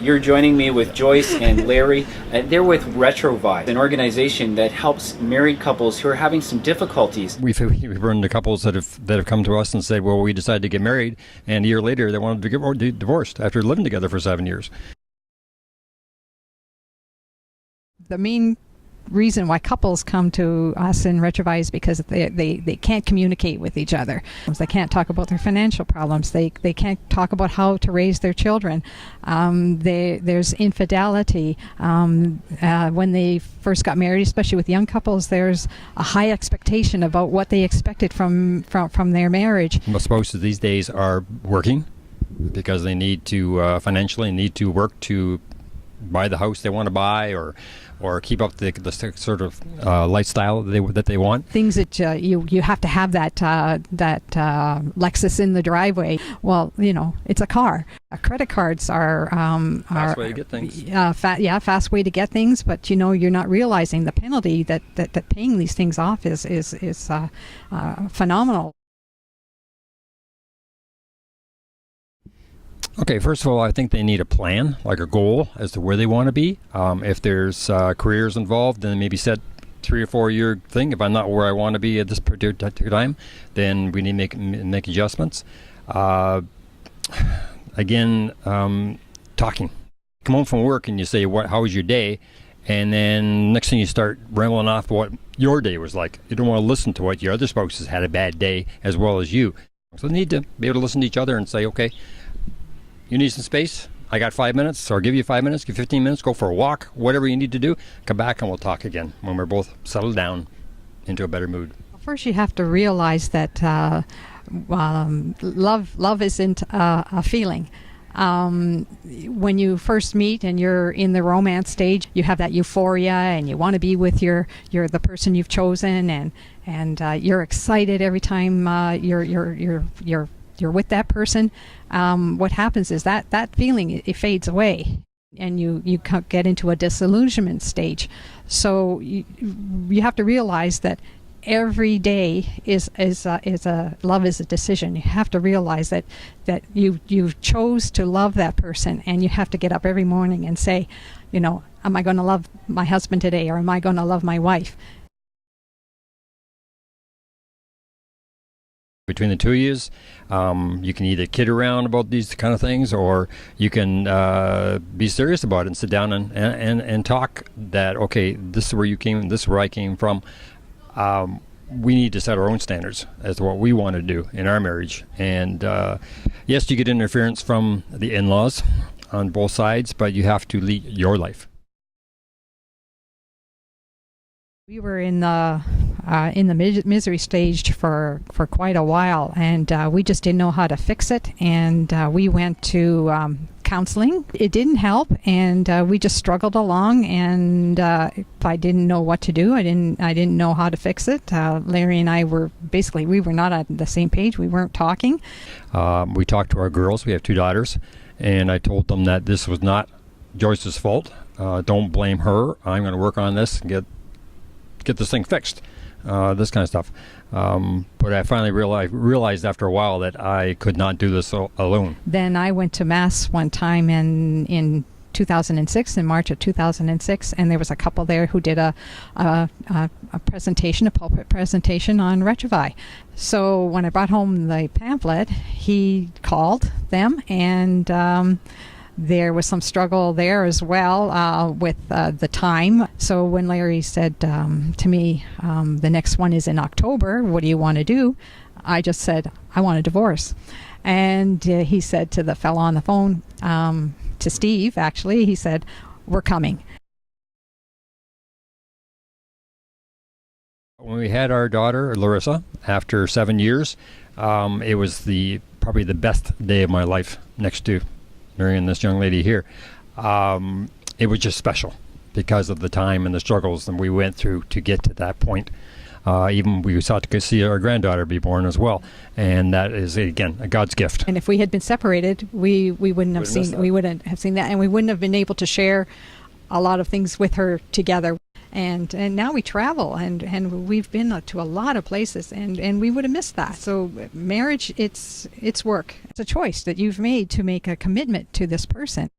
You're joining me with Joyce and Larry. They're with Retrouvaille, an organization that helps married couples who are having some difficulties. We've run into couples that have come to us and said, well, we decided to get married, and a year later they wanted to get divorced after living together for 7 years. The main reason why couples come to us in Retrouvaille is because they can't communicate with each other. They can't talk about their financial problems. They can't talk about how to raise their children. There's infidelity. When they first got married, especially with young couples, there's a high expectation about what they expected from their marriage. Most spouses these days are working because they need to financially need to work to buy the house they want to buy, or keep up the sort of lifestyle that they want. Things that you have to have that Lexus in the driveway. Well, it's a car. Credit cards are fast way to get things. Fast way to get things. But you're not realizing the penalty that paying these things off is phenomenal. Okay, first of all, I think they need a plan, like a goal as to where they want to be. If there's careers involved, then maybe set 3 or 4 year thing. If I'm not where I want to be at this particular time, then we need to make adjustments. Again, talking. Come home from work and you say, how was your day? And then next thing you start rambling off what your day was like. You don't want to listen to what your other spouse has had a bad day as well as you. So they need to be able to listen to each other and say, okay, you need some space? I got 5 minutes, or I'll give you 5 minutes, give 15 minutes, go for a walk, whatever you need to do. Come back and we'll talk again when we're both settled down into a better mood. First, you have to realize that love isn't a feeling. When you first meet and you're in the romance stage, you have that euphoria and you want to be with the person you've chosen, and you're excited every time you're with that person. What happens is that feeling, it fades away, and you get into a disillusionment stage. So you have to realize that every day is a love is a decision. You have to realize that you chose to love that person, and you have to get up every morning and say, am I going to love my husband today, or am I going to love my wife? Between the two of you, you can either kid around about these kind of things, or you can be serious about it and sit down and talk that, okay, this is where you came, this is where I came from. We need to set our own standards as to what we want to do in our marriage. And yes, you get interference from the in-laws on both sides, but you have to lead your life. We were in the misery stage for quite a while, and we just didn't know how to fix it. And we went to counseling. It didn't help, and we just struggled along. And if I didn't know what to do, I didn't know how to fix it. Larry and I were not on the same page. We weren't talking. We talked to our girls. We have 2 daughters, and I told them that this was not Joyce's fault. Don't blame her. I'm going to work on this and get this thing fixed, this kind of stuff. But I finally realized after a while that I could not do this alone. Then I went to Mass one time in 2006, in March of 2006, and there was a couple there who did a pulpit presentation on Retrouvaille. So when I brought home the pamphlet, he called them, and there was some struggle there as well with the time. So when Larry said to me, the next one is in October, what do you want to do? I just said, I want a divorce. And he said to the fellow on the phone, to Steve actually, he said, we're coming. When we had our daughter, Larissa, after 7 years, it was probably the best day of my life next to marrying this young lady here. It was just special because of the time and the struggles that we went through to get to that point. Even we sought to see our granddaughter be born as well, and that is again a God's gift. And if we had been separated, we wouldn't have seen that, and we wouldn't have been able to share a lot of things with her together. And now we travel, and we've been to a lot of places, and we would have missed that. So marriage, it's work. It's a choice that you've made to make a commitment to this person.